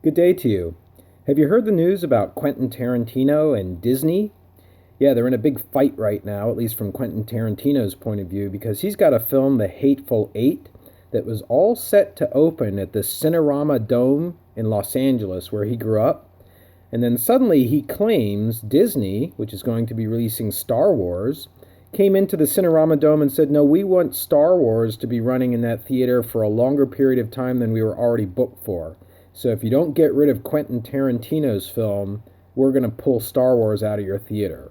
Good day to you. Have you heard the news about Quentin Tarantino and Disney? Yeah, they're in a big fight right now, at least from Quentin Tarantino's point of view, because he's got a film, The Hateful Eight, that was all set to open at the Cinerama Dome in Los Angeles, where he grew up. And then suddenly he claims Disney, which is going to be releasing Star Wars, came into the Cinerama Dome and said, no, we want Star Wars to be running in that theater for a longer period of time than we were already booked for. So if you don't get rid of Quentin Tarantino's film, we're going to pull Star Wars out of your theater.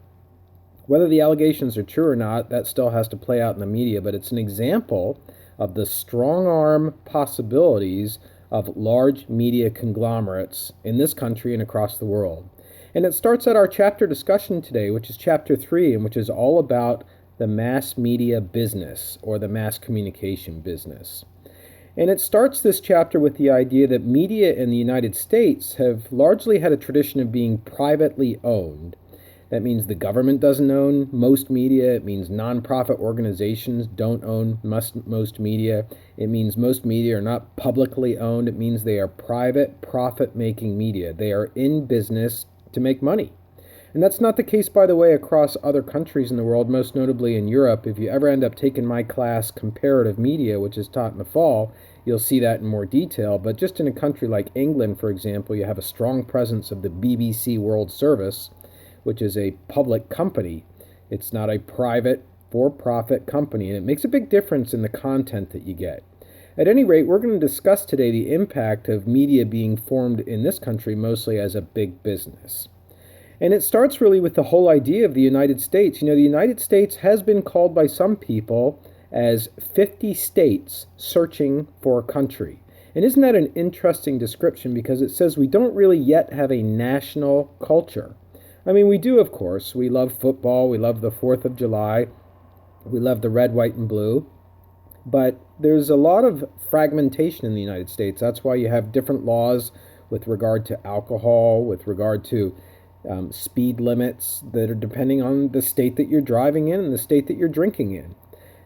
Whether the allegations are true or not, that still has to play out in the media, but it's an example of the strong arm possibilities of large media conglomerates in this country and across the world. And it starts at our chapter discussion today, which is chapter 3, and which is all about the mass media business or the mass communication business. And it starts this chapter with the idea that media in the United States have largely had a tradition of being privately owned. That means the government doesn't own most media. It means nonprofit organizations don't own most media. It means most media are not publicly owned. It means they are private, profit-making media. They are in business to make money. And that's not the case, by the way, across other countries in the world, most notably in Europe. If you ever end up taking my class, Comparative Media, which is taught in the fall, you'll see that in more detail. But just in a country like England, for example, you have a strong presence of the BBC World Service, which is a public company. It's not a private, for-profit company, and it makes a big difference in the content that you get. At any rate, we're going to discuss today the impact of media being formed in this country mostly as a big business. And it starts really with the whole idea of the United States. You know, the United States has been called by some people as 50 states searching for a country. And isn't that an interesting description, because it says we don't really yet have a national culture. I mean, we do, of course. We love football. We love the 4th of July. We love the red, white, and blue. But there's a lot of fragmentation in the United States. That's why you have different laws with regard to alcohol, with regard to speed limits that are depending on the state that you're driving in and the state that you're drinking in.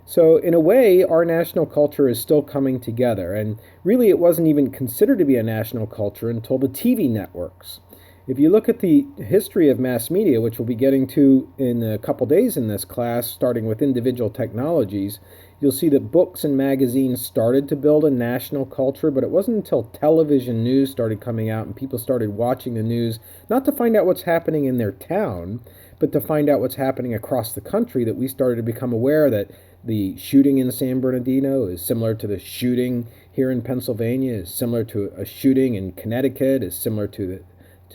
So in a way, our national culture is still coming together. And really, it wasn't even considered to be a national culture until the TV networks. If you look at the history of mass media, which we'll be getting to in a couple days in this class, starting with individual technologies, you'll see that books and magazines started to build a national culture, but it wasn't until television news started coming out and people started watching the news, not to find out what's happening in their town, but to find out what's happening across the country, that we started to become aware that the shooting in San Bernardino is similar to the shooting here in Pennsylvania, is similar to a shooting in Connecticut, is similar to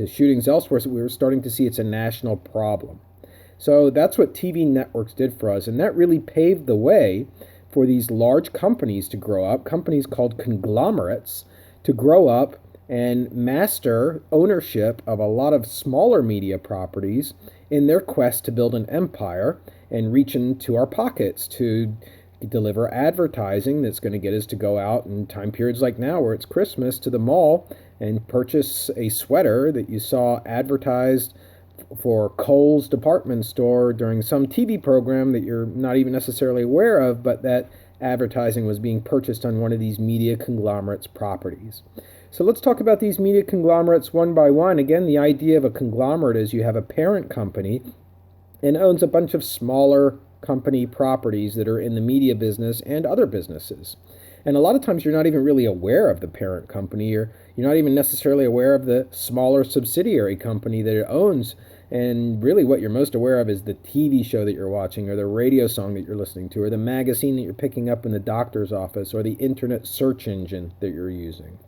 shootings elsewhere. So we were starting to see it's a national problem. So that's what TV networks did for us, and that really paved the way for these large companies to grow up, companies called conglomerates, to grow up and master ownership of a lot of smaller media properties in their quest to build an empire and reach into our pockets to deliver advertising that's going to get us to go out in time periods like now where it's Christmas to the mall and purchase a sweater that you saw advertised for Kohl's department store during some TV program that you're not even necessarily aware of, but that advertising was being purchased on one of these media conglomerates' properties. So let's talk about these media conglomerates one by one. Again, the idea of a conglomerate is you have a parent company and owns a bunch of smaller company properties that are in the media business and other businesses. And a lot of times you're not even really aware of the parent company. You're not even necessarily aware of the smaller subsidiary company that it owns. And really what you're most aware of is the TV show that you're watching, or the radio song that you're listening to, or the magazine that you're picking up in the doctor's office, or the internet search engine that you're using.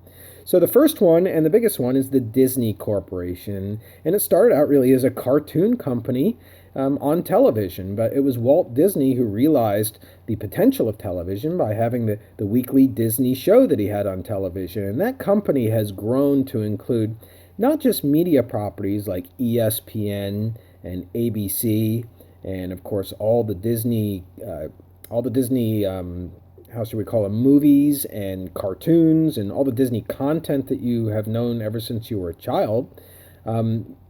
So the first one and the biggest one is the Disney Corporation. And it started out really as a cartoon company on television, but it was Walt Disney who realized the potential of television by having the weekly Disney show that he had on television. And that company has grown to include not just media properties like ESPN and ABC, and of course all the Disney, how should we call them, movies and cartoons and all the Disney content that you have known ever since you were a child.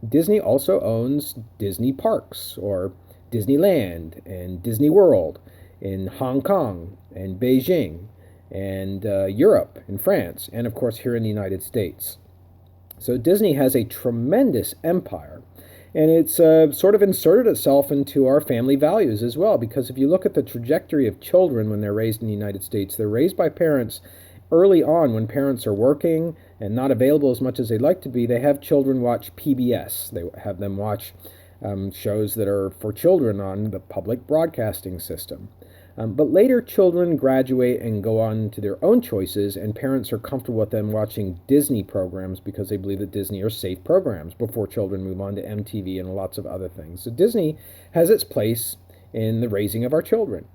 Disney also owns Disney parks, or Disneyland and Disney World in Hong Kong and Beijing and Europe and France, and of course here in the United States. So Disney has a tremendous empire. And it's sort of inserted itself into our family values as well, because if you look at the trajectory of children when they're raised in the United States, they're raised by parents early on when parents are working and not available as much as they'd like to be. They have children watch PBS. They have them watch shows that are for children on the public broadcasting system. But later, children graduate and go on to their own choices, and parents are comfortable with them watching Disney programs because they believe that Disney are safe programs before children move on to MTV and lots of other things. So Disney has its place in the raising of our children.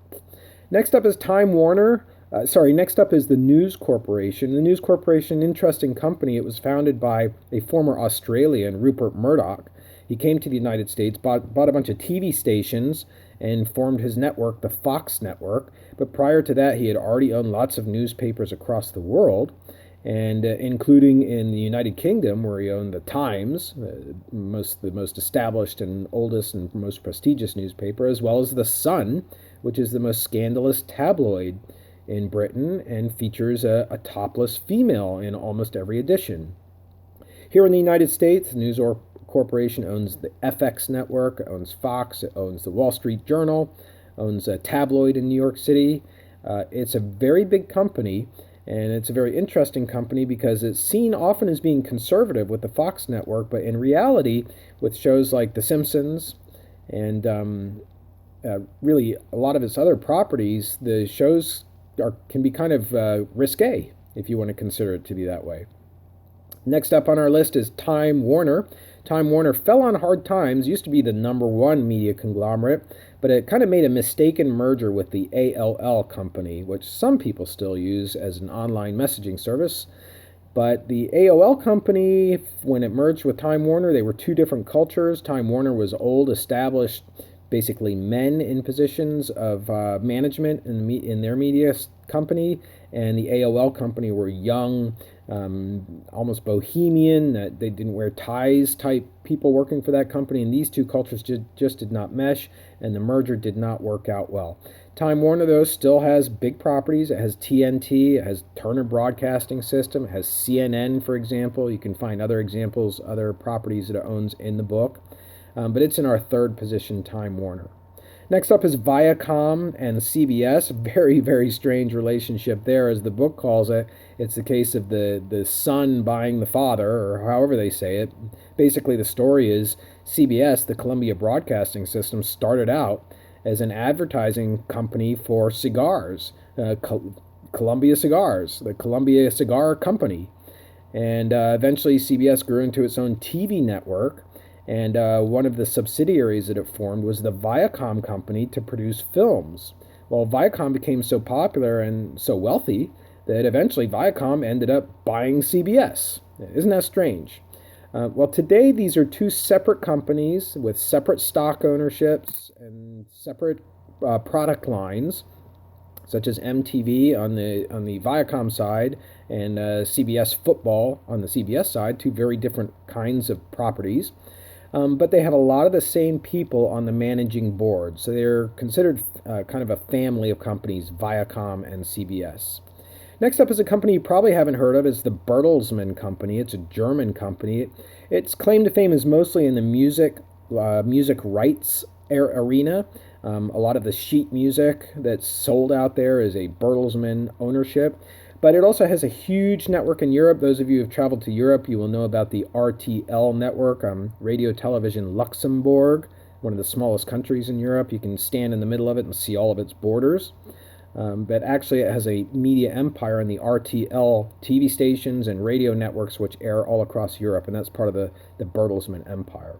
Next up is Time Warner. Next up is the News Corporation. The News Corporation, interesting company. It was founded by a former Australian, Rupert Murdoch. He came to the United States, bought a bunch of TV stations, and formed his network, the Fox Network. But prior to that, he had already owned lots of newspapers across the world, and including in the United Kingdom, where he owned the Times, the most established and oldest and most prestigious newspaper, as well as the Sun, which is the most scandalous tabloid in Britain and features a topless female in almost every edition. Here in the United States, the News Corporation owns the FX network, owns Fox, it owns the Wall Street Journal, owns a tabloid in New York City. It's a very big company, and it's a very interesting company because it's seen often as being conservative with the Fox network, but in reality, with shows like The Simpsons and really a lot of its other properties, the shows can be kind of risque, if you want to consider it to be that way. Next up on our list is Time Warner. Time Warner fell on hard times, used to be the number one media conglomerate, but it kind of made a mistaken merger with the AOL company, which some people still use as an online messaging service. But the AOL company, when it merged with Time Warner, they were two different cultures. Time Warner was old, established, basically men in positions of management in their media company, and the AOL company were young, almost bohemian, they didn't wear ties type people working for that company, and these two cultures just did not mesh, and the merger did not work out well. Time Warner, though, still has big properties. It has TNT, it has Turner Broadcasting System, it has CNN, for example. You can find other examples, other properties that it owns in the book. But it's in our third position, Time Warner. Next up is Viacom and CBS. Very, very strange relationship there, as the book calls it. It's the case of the son buying the father, or however they say it. Basically, the story is CBS, the Columbia Broadcasting System, started out as an advertising company for cigars, Columbia Cigars, the Columbia Cigar Company. And eventually CBS grew into its own TV network. And one of the subsidiaries that it formed was the Viacom company to produce films. Well, Viacom became so popular and so wealthy that eventually Viacom ended up buying CBS. Isn't that strange? Well, today these are two separate companies with separate stock ownerships and separate product lines, such as MTV on the Viacom side and CBS football on the CBS side, two very different kinds of properties. But they have a lot of the same people on the managing board. So they're considered kind of a family of companies, Viacom and CBS. Next up is a company you probably haven't heard of. It's the Bertelsmann Company. It's a German company. Its claim to fame is mostly in the music rights arena. A lot of the sheet music that's sold out there is a Bertelsmann ownership. But it also has a huge network in Europe. Those of you who have traveled to Europe, you will know about the RTL network, Radio Television Luxembourg, one of the smallest countries in Europe. You can stand in the middle of it and see all of its borders. But actually it has a media empire in the RTL TV stations and radio networks which air all across Europe, and that's part of the Bertelsmann empire.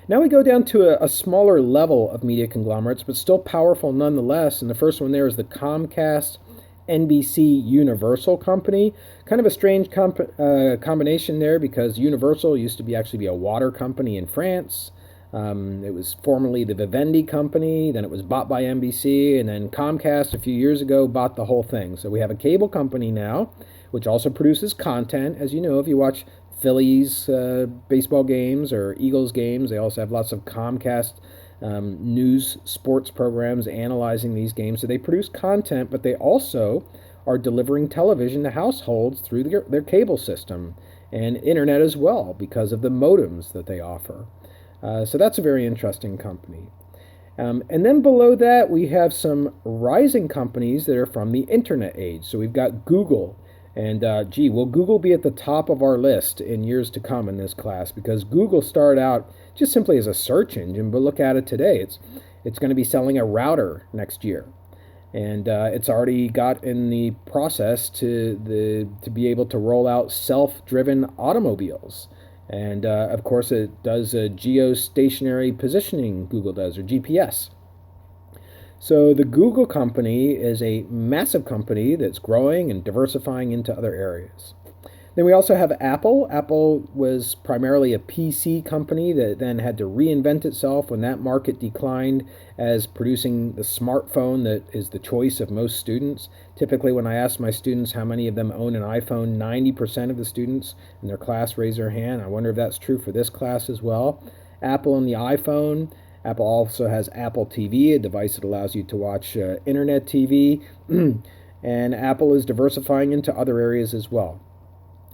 Now we go down to a smaller level of media conglomerates, but still powerful nonetheless, and the first one there is the Comcast NBC Universal Company. Kind of a strange combination there, because Universal used to actually be a water company in France. It was formerly the Vivendi Company, then it was bought by NBC, and then Comcast a few years ago bought the whole thing. So we have a cable company now, which also produces content. As you know, if you watch Phillies baseball games or Eagles games, they also have lots of Comcast news sports programs analyzing these games. So they produce content, but they also are delivering television to households through their cable system. and internet as well because of the modems that they offer. So that's a very interesting company. And then below that, we have some rising companies that are from the internet age. So we've got Google. And will Google be at the top of our list in years to come in this class? Because Google started out just simply as a search engine, but look at it today. It's going to be selling a router next year. And it's already got in the process to be able to roll out self-driven automobiles. And of course, it does a geostationary positioning, Google does, or GPS. So the Google company is a massive company that's growing and diversifying into other areas. Then we also have Apple. Apple was primarily a PC company that then had to reinvent itself when that market declined as producing the smartphone that is the choice of most students. Typically, when I ask my students how many of them own an iPhone, 90% of the students in their class raise their hand. I wonder if that's true for this class as well. Apple and the iPhone. Apple also has Apple TV, a device that allows you to watch internet TV. And Apple is diversifying into other areas as well.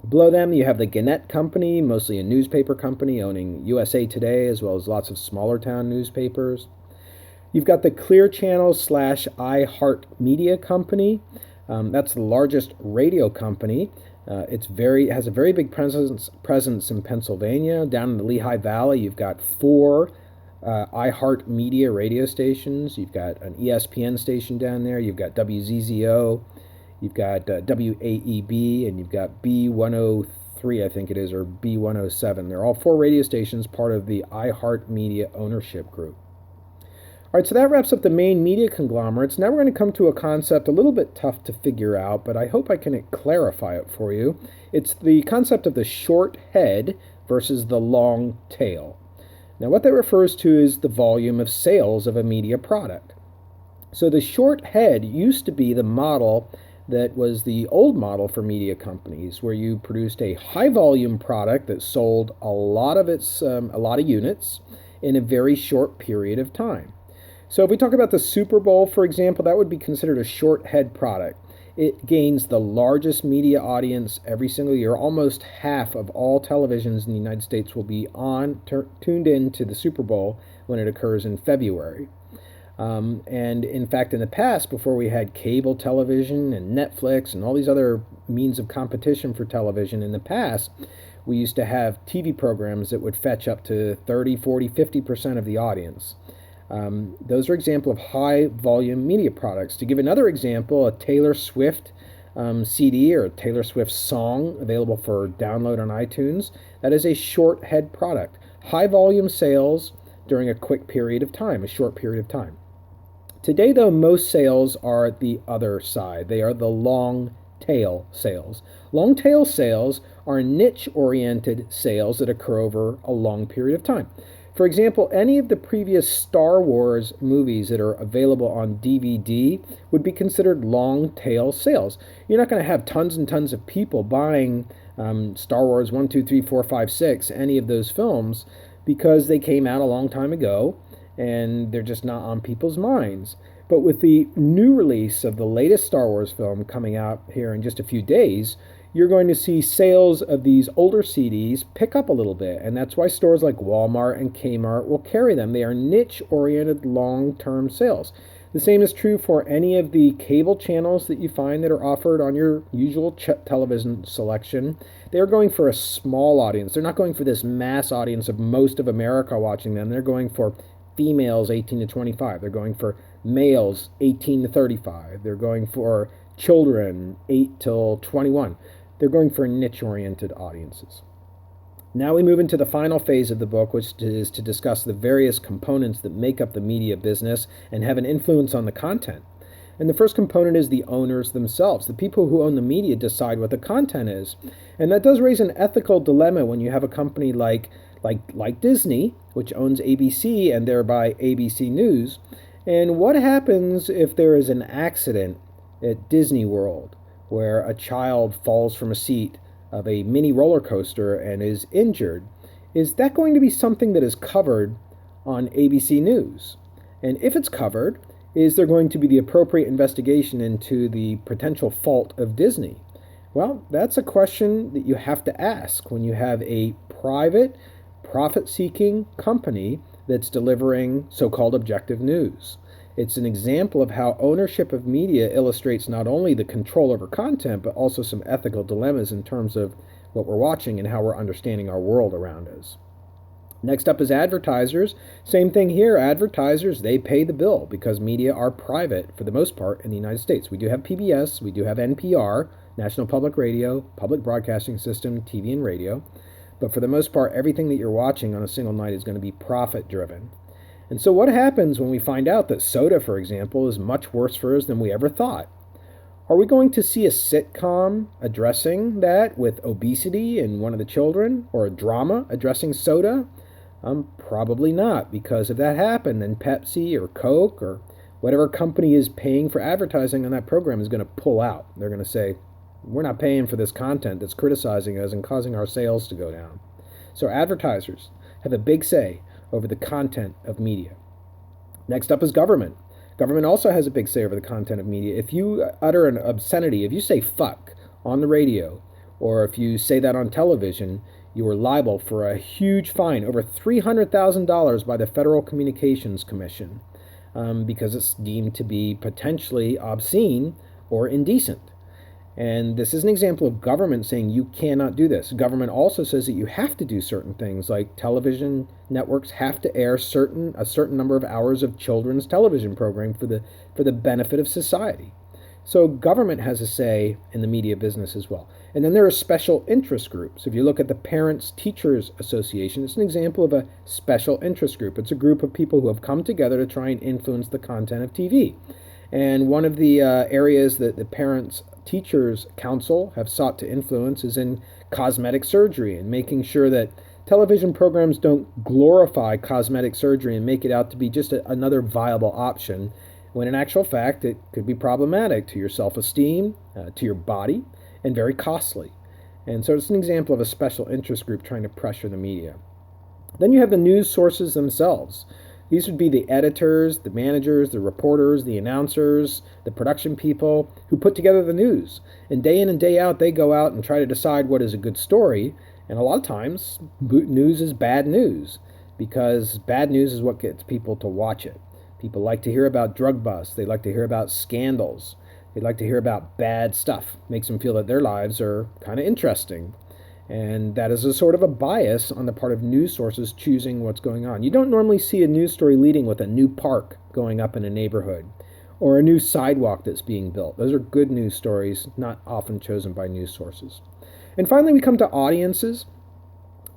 Below them, you have the Gannett Company, mostly a newspaper company owning USA Today, as well as lots of smaller town newspapers. You've got the Clear Channel / iHeart Media Company. That's the largest radio company. It has a very big presence in Pennsylvania. Down in the Lehigh Valley, you've got 4 iHeart Media radio stations. You've got an ESPN station down there. You've got WZZO. You've got WAEB, and you've got B103, I think it is, or B107. They're all 4 radio stations, part of the iHeart Media ownership group. All right, so that wraps up the main media conglomerates. Now we're going to come to a concept a little bit tough to figure out, but I hope I can clarify it for you. It's the concept of the short head versus the long tail. Now what that refers to is the volume of sales of a media product. So the short head used to be the model that was the old model for media companies, where you produced a high volume product that sold a lot of units in a very short period of time. So if we talk about the Super Bowl, for example, that would be considered a short head product. It gains the largest media audience every single year. Almost half of all televisions in the United States will be tuned in to the Super Bowl when it occurs in February. And in fact, in the past, before we had cable television and Netflix and all these other means of competition for television, in the past, we used to have TV programs that would fetch up to 30, 40, 50% of the audience. Those are examples of high volume media products. To give another example, a Taylor Swift CD or a Taylor Swift song available for download on iTunes, that is a short head product. High volume sales during a quick period of time, a short period of time. Today, though, most sales are the other side. They are the long tail sales. Long tail sales are niche-oriented sales that occur over a long period of time. For example, any of the previous Star Wars movies that are available on DVD would be considered long tail sales. You're not going to have tons and tons of people buying Star Wars 1, 2, 3, 4, 5, 6, any of those films, because they came out a long time ago and they're just not on people's minds. But with the new release of the latest Star Wars film coming out here in just a few days, you're going to see sales of these older CDs pick up a little bit, and that's why stores like Walmart and Kmart will carry them. They are niche-oriented long-term sales. The same is true for any of the cable channels that you find that are offered on your usual television selection. They're going for a small audience. They're not going for this mass audience of most of America watching them. They're going for females 18 to 25. They're going for males 18 to 35. They're going for children 8 till 21. They're going for niche-oriented audiences. Now we move into the final phase of the book, which is to discuss the various components that make up the media business and have an influence on the content. And the first component is the owners themselves. The people who own the media decide what the content is. And that does raise an ethical dilemma when you have a company like Disney, which owns ABC and thereby ABC News. And what happens if there is an accident at Disney World where a child falls from a seat of a mini roller coaster and is injured? Is that going to be something that is covered on ABC News? And if it's covered, is there going to be the appropriate investigation into the potential fault of Disney? Well, that's a question that you have to ask when you have a private, profit seeking company that's delivering so called objective news. It's an example of how ownership of media illustrates not only the control over content, but also some ethical dilemmas in terms of what we're watching and how we're understanding our world around us. Next up is advertisers. Same thing here. Advertisers, they pay the bill because media are private for the most part in the United States. We do have PBS, we do have NPR, National Public Radio, Public Broadcasting System, TV and radio. But for the most part, everything that you're watching on a single night is going to be profit driven. And so what happens when we find out that soda, for example, is much worse for us than we ever thought? Are we going to see a sitcom addressing that with obesity in one of the children, or a drama addressing soda? Probably not, because if that happened, then Pepsi or Coke or whatever company is paying for advertising on that program is going to pull out. They're going to say, we're not paying for this content that's criticizing us and causing our sales to go down. So advertisers have a big say over the content of media. Next up is government. Government also has a big say over the content of media. If you utter an obscenity, if you say fuck on the radio, or if you say that on television, you are liable for a huge fine, over $300,000 by the Federal Communications Commission, because it's deemed to be potentially obscene or indecent. And this is an example of government saying you cannot do this. Government also says that you have to do certain things, like television networks have to air a certain number of hours of children's television programming for the benefit of society. So government has a say in the media business as well. And then there are special interest groups. If you look at the Parents Teachers Association, it's an example of a special interest group. It's a group of people who have come together to try and influence the content of TV. And one of the areas that the Parents Teachers Council have sought to influence is in cosmetic surgery and making sure that television programs don't glorify cosmetic surgery and make it out to be just another viable option, when in actual fact it could be problematic to your self-esteem, to your body, and very costly. And so it's an example of a special interest group trying to pressure the media. Then you have the news sources themselves. These would be the editors, the managers, the reporters, the announcers, the production people who put together the news. And day in and day out, they go out and try to decide what is a good story. And a lot of times, news is bad news, because bad news is what gets people to watch it. People like to hear about drug busts. They like to hear about scandals. They like to hear about bad stuff. Makes them feel that their lives are kind of interesting. And that is a sort of a bias on the part of news sources choosing what's going on. You don't normally see a news story leading with a new park going up in a neighborhood or a new sidewalk that's being built. Those are good news stories, not often chosen by news sources. And finally, we come to audiences.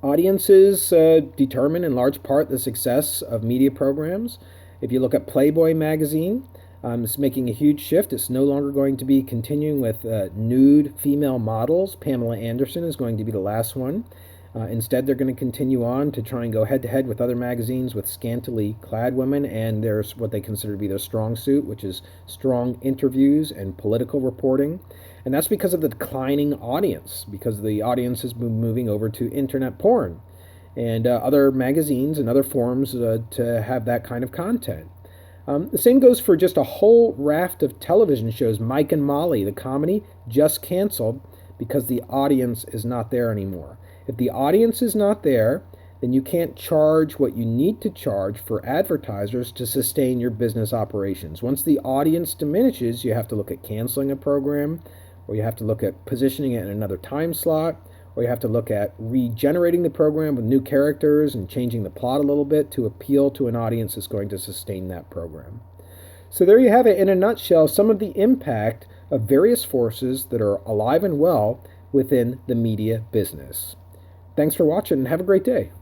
Audiences determine in large part the success of media programs. If you look at Playboy magazine, it's making a huge shift. It's no longer going to be continuing with nude female models. Pamela Anderson is going to be the last one. Instead, they're going to continue on to try and go head-to-head with other magazines with scantily clad women, and there's what they consider to be their strong suit, which is strong interviews and political reporting. And that's because of the declining audience, because the audience has been moving over to internet porn and other magazines and other forums to have that kind of content. The same goes for just a whole raft of television shows. Mike and Molly, the comedy, just canceled because the audience is not there anymore. If the audience is not there, then you can't charge what you need to charge for advertisers to sustain your business operations. Once the audience diminishes, you have to look at canceling a program, or you have to look at positioning it in another time slot, or you have to look at regenerating the program with new characters and changing the plot a little bit to appeal to an audience that's going to sustain that program. So there you have it in a nutshell, some of the impact of various forces that are alive and well within the media business. Thanks for watching and have a great day.